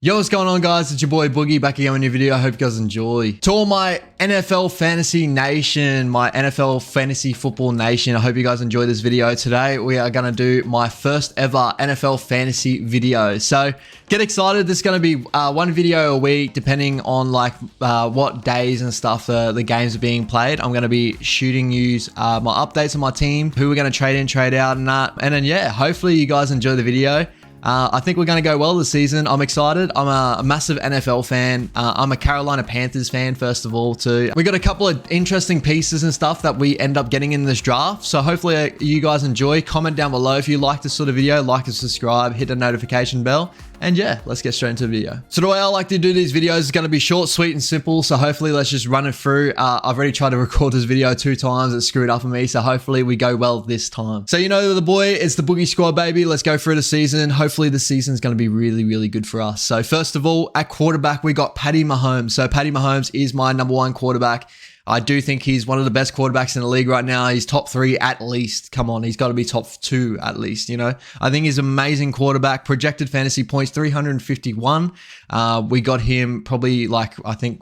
Yo, what's going on, guys? It's your boy Boogie back again with a new video. I hope you guys enjoy. To all my NFL Fantasy Nation, my NFL Fantasy Football Nation, I hope you guys enjoy this video. Today, we are going to do my first ever NFL Fantasy video. So, get excited. This is going to be one video a week, depending on what days and stuff the games are being played. I'm going to be shooting you my updates on my team, who we're going to trade in, trade out, and that. And then, yeah, hopefully you guys enjoy the video. I think we're going to go well this season. I'm excited. I'm a massive NFL fan. I'm a Carolina Panthers fan, first of all, too. We got a couple of interesting pieces and stuff that we end up getting in this draft. So hopefully you guys enjoy. Comment down below if you like this sort of video. Like and subscribe. Hit the notification bell. And yeah, let's get straight into the video. So the way I like to do these videos is going to be short, sweet, and simple. So hopefully let's just run it through. I've already tried to record this video 2 times. It screwed up on me. So hopefully we go well this time. So you know the boy, it's the Boogie squad, baby. Let's go through the season. Hopefully the season is going to be really, really good for us. So first of all, at quarterback, we got Patty Mahomes. So Patty Mahomes is my #1 quarterback. I do think he's one of the best quarterbacks in the league right now. He's top 3 at least. Come on, he's got to be top 2 at least, you know. I think he's an amazing quarterback. Projected fantasy points, 351. We got him probably I think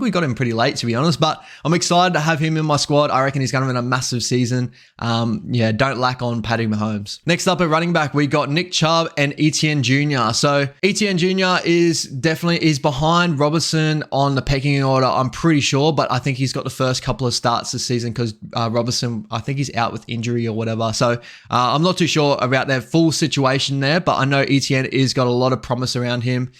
we got him pretty late, to be honest, but I'm excited to have him in my squad. I reckon he's going to have a massive season. Yeah, don't lack on Patty Mahomes. Next up at running back, we got Nick Chubb and ETN Jr. So ETN Jr. is behind Robertson on the pecking order, I'm pretty sure, but I think he's got the first couple of starts this season because Robertson, I think he's out with injury or whatever. So I'm not too sure about their full situation there, but I know ETN is got a lot of promise around him.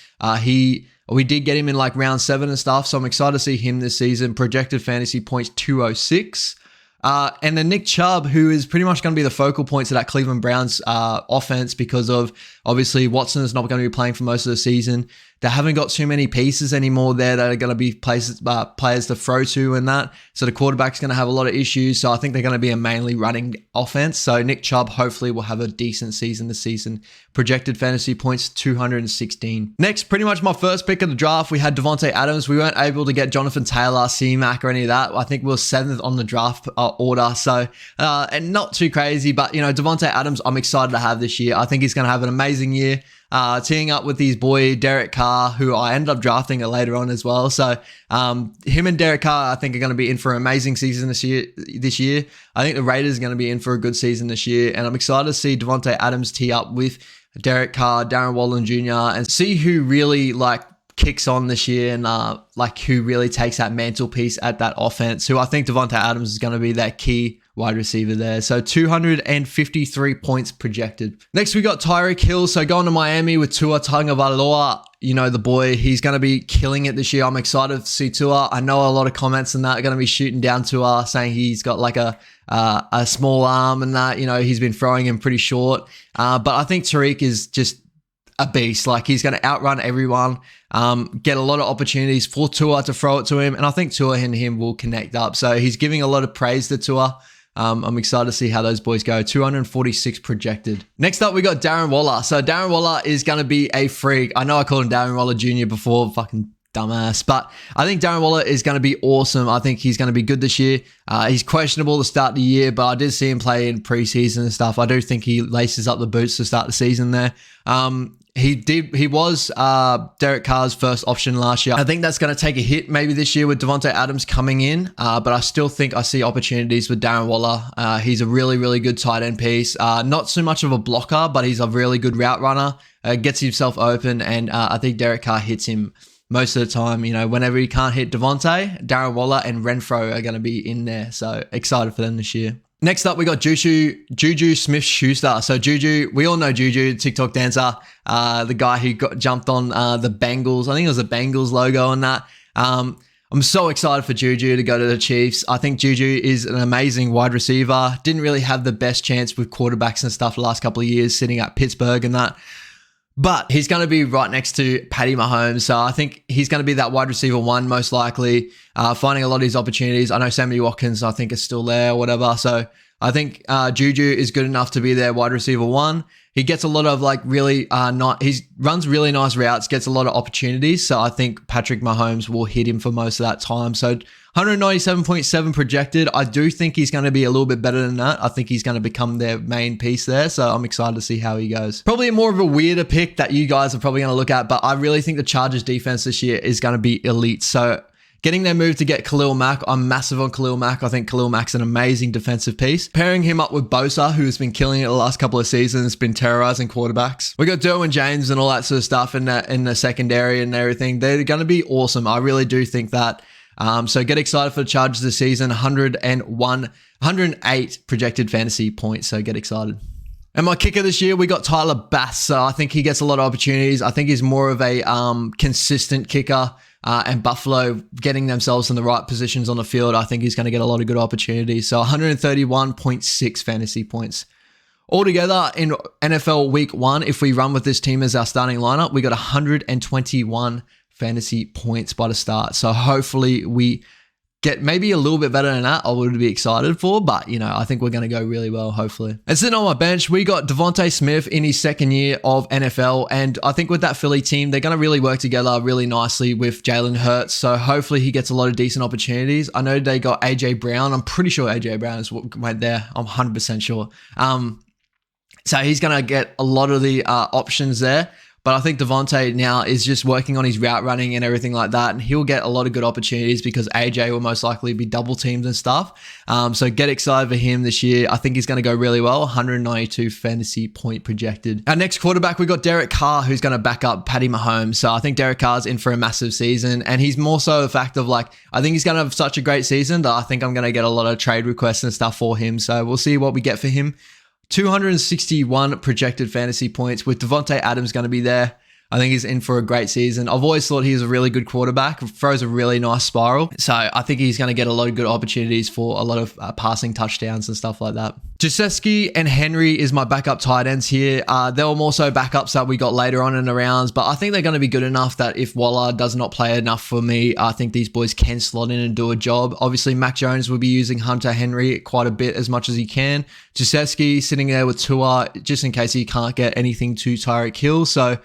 We did get him in round 7 and stuff, so I'm excited to see him this season. Projected fantasy points 206. And then Nick Chubb, who is pretty much going to be the focal points of that Cleveland Browns offense because of, obviously, Watson is not going to be playing for most of the season. They haven't got too many pieces anymore there that are going to be players to throw to and that. So the quarterback's going to have a lot of issues. So I think they're going to be a mainly running offense. So Nick Chubb hopefully will have a decent season this season. Projected fantasy points, 216. Next, pretty much my first pick of the draft, we had Devonte Adams. We weren't able to get Jonathan Taylor, C-Mac, or any of that. I think we were 7th on the draft order. So, and not too crazy, but, you know, Devonte Adams, I'm excited to have this year. I think he's going to have an amazing year. Teaming up with his boy Derek Carr, who I ended up drafting later on as well. So him and Derek Carr, I think, are going to be in for an amazing season this year. I think the Raiders are going to be in for a good season this year, and I'm excited to see Devonte Adams tee up with Derek Carr, Darren Wallace Jr., and see who really kicks on this year and who really takes that mantelpiece at that offense. Who I think Devonta Adams is going to be that key wide receiver there. So 253 points projected. Next, we got Tyrek Hill. So going to Miami with Tua Tagovailoa. You know the boy, he's going to be killing it this year. I'm excited to see Tua. I know a lot of comments and that are going to be shooting down Tua, saying he's got a small arm and that, you know, he's been throwing him pretty short. But I think Tariq is just a beast. He's going to outrun everyone, get a lot of opportunities for Tua to throw it to him, and I think Tua and him will connect up. So he's giving a lot of praise to Tua. I'm excited to see how those boys go. 246 projected. Next up, we got Darren Wallace. So Darren Wallace is going to be a freak. I know I called him Darren Wallace Jr. before, fucking dumbass, but I think Darren Wallace is going to be awesome. I think he's going to be good this year. He's questionable to start the year, but I did see him play in preseason and stuff. I do think he laces up the boots to start the season there. He was Derek Carr's first option last year. I think that's going to take a hit maybe this year with Devonta Adams coming in, but I still think I see opportunities with Darren Waller. He's a really, really good tight end piece. Not so much of a blocker, but he's a really good route runner. Gets himself open, and I think Derek Carr hits him most of the time. You know, whenever he can't hit Devontae, Darren Waller and Renfro are going to be in there. So excited for them this year. Next up, we got Juju Smith-Schuster. So Juju, we all know Juju, TikTok dancer, the guy who jumped on the Bengals. I think it was the Bengals logo on that. I'm so excited for Juju to go to the Chiefs. I think Juju is an amazing wide receiver. Didn't really have the best chance with quarterbacks and stuff the last couple of years, sitting at Pittsburgh and that. But he's going to be right next to Patty Mahomes. So I think he's going to be that wide receiver 1 most likely, finding a lot of his opportunities. I know Sammy Watkins, I think, is still there or whatever. So I think Juju is good enough to be their wide receiver 1. he gets a lot of like really he runs really nice routes, gets a lot of opportunities. So I think Patrick Mahomes will hit him for most of that time. So 197.7 projected. I do think he's going to be a little bit better than that. I think he's going to become their main piece there. So I'm excited to see how he goes. Probably more of a weirder pick that you guys are probably going to look at, but I really think the Chargers defense this year is going to be elite. So getting their move to get Khalil Mack, I'm massive on Khalil Mack. I think Khalil Mack's an amazing defensive piece. Pairing him up with Bosa, who's been killing it the last couple of seasons, been terrorizing quarterbacks. We got Derwin James and all that sort of stuff in the secondary and everything. They're going to be awesome. I really do think that. So get excited for the Chargers this season. 108 projected fantasy points. So get excited. And my kicker this year, we got Tyler Bass. So I think he gets a lot of opportunities. I think he's more of a consistent kicker. And Buffalo getting themselves in the right positions on the field, I think he's going to get a lot of good opportunities. So 131.6 fantasy points. Altogether in NFL Week 1, if we run with this team as our starting lineup, we got 121 fantasy points by the start. So hopefully we get maybe a little bit better than that. I would be excited for, but I think we're going to go really well, hopefully. And sitting on my bench, we got Devonte Smith in his second year of NFL. And I think with that Philly team, they're going to really work together really nicely with Jalen Hurts. So hopefully he gets a lot of decent opportunities. I know they got AJ Brown. I'm pretty sure AJ Brown is what went there. I'm 100% sure. So he's going to get a lot of the options there. But I think Devonte now is just working on his route running and everything like that. And he'll get a lot of good opportunities because AJ will most likely be double teamed and stuff. So get excited for him this year. I think he's going to go really well. 192 fantasy point projected. Our next quarterback, we got Derek Carr, who's going to back up Patty Mahomes. So I think Derek Carr's in for a massive season. And he's more so the fact of like, I think he's going to have such a great season that I think I'm going to get a lot of trade requests and stuff for him. So we'll see what we get for him. 261 projected fantasy points with Devonta Adams going to be there. I think he's in for a great season. I've always thought he's a really good quarterback, throws a really nice spiral. So I think he's going to get a lot of good opportunities for a lot of passing touchdowns and stuff like that. Gesicki and Henry is my backup tight ends here. There were more so backups that we got later on in the rounds, but I think they're going to be good enough that if Waller does not play enough for me, I think these boys can slot in and do a job. Obviously, Mac Jones will be using Hunter Henry quite a bit as much as he can. Gesicki sitting there with Tua just in case he can't get anything to Tyrek Hill. So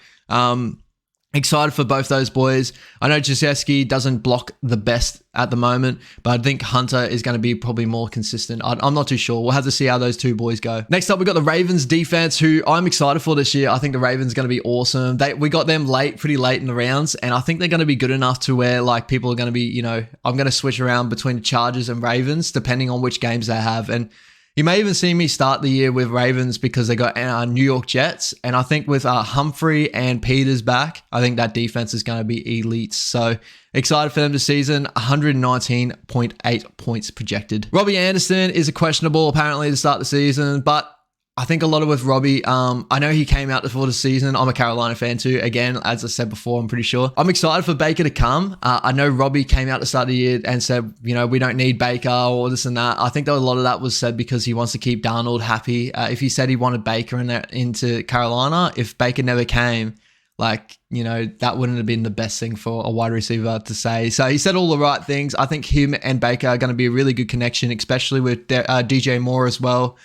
excited for both those boys. I know Gesicki doesn't block the best at the moment, but I think Hunter is going to be probably more consistent. I'm not too sure. We'll have to see how those two boys go. Next up, we got the Ravens defense, who I'm excited for this year. I think the Ravens are going to be awesome. We got them pretty late in the rounds, and I think they're going to be good enough to where like people are going to be, I'm going to switch around between the Chargers and Ravens depending on which games they have. And you may even see me start the year with Ravens because they got New York Jets. And I think with Humphrey and Peters back, I think that defense is going to be elite. So excited for them this season. 119.8 points projected. Robbie Anderson is a questionable apparently to start the season, but I think a lot of with Robbie, I know he came out before the season. I'm a Carolina fan too. Again, as I said before, I'm pretty sure. I'm excited for Baker to come. I know Robbie came out to start the year and said, we don't need Baker or this and that. I think that a lot of that was said because he wants to keep Darnold happy. If he said he wanted Baker into Carolina, if Baker never came, that wouldn't have been the best thing for a wide receiver to say. So he said all the right things. I think him and Baker are going to be a really good connection, especially with DJ Moore as well.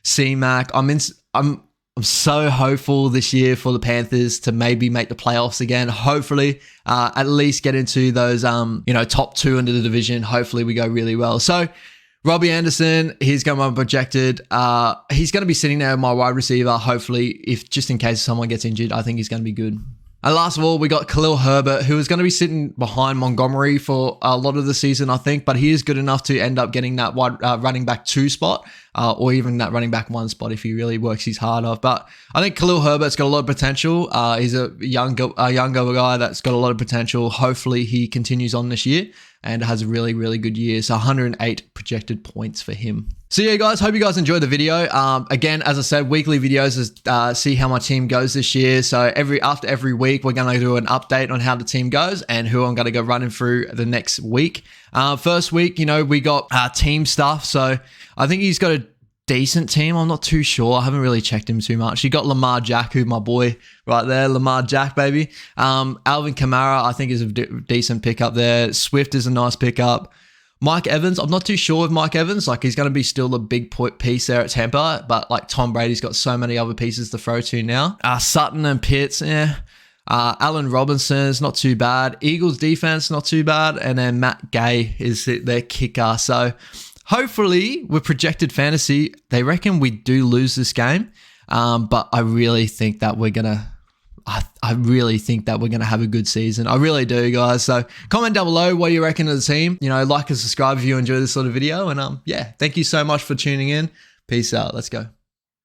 C-Mac. I'm so hopeful this year for the Panthers to maybe make the playoffs again. Hopefully, at least get into those, top two into the division. Hopefully we go really well. So Robbie Anderson, he's going to be projected. He's going to be sitting there with my wide receiver. Hopefully, if just in case someone gets injured, I think he's going to be good. And last of all, we got Khalil Herbert, who is going to be sitting behind Montgomery for a lot of the season, I think, but he is good enough to end up getting that running back 2 spot, or even that running back 1 spot if he really works his heart off. But I think Khalil Herbert's got a lot of potential. He's a younger guy that's got a lot of potential. Hopefully he continues on this year and has a really, really good year. So 108 projected points for him. So yeah, guys, hope you guys enjoyed the video. Again, as I said, weekly videos is see how my team goes this year. So after every week, we're going to do an update on how the team goes and who I'm going to go running through the next week. First week, we got team stuff. So I think he's got a decent team. I'm not too sure. I haven't really checked him too much. You got Lamar Jack, who my boy right there, Lamar Jack, baby. Alvin Kamara, I think is a decent pickup there. Swift is a nice pickup. Mike Evans, I'm not too sure with Mike Evans. Like, he's going to be still a big piece there at Tampa, but like Tom Brady's got so many other pieces to throw to now. Sutton and Pitts, yeah. Allen Robinson's not too bad. Eagles defense, not too bad. And then Matt Gay is their kicker. So hopefully with projected fantasy, they reckon we do lose this game. But I really think that we're going to I really think that we're going to have a good season. I really do, guys. So comment down below what you reckon of the team. You know, like and subscribe if you enjoy this sort of video. And yeah, thank you so much for tuning in. Peace out. Let's go.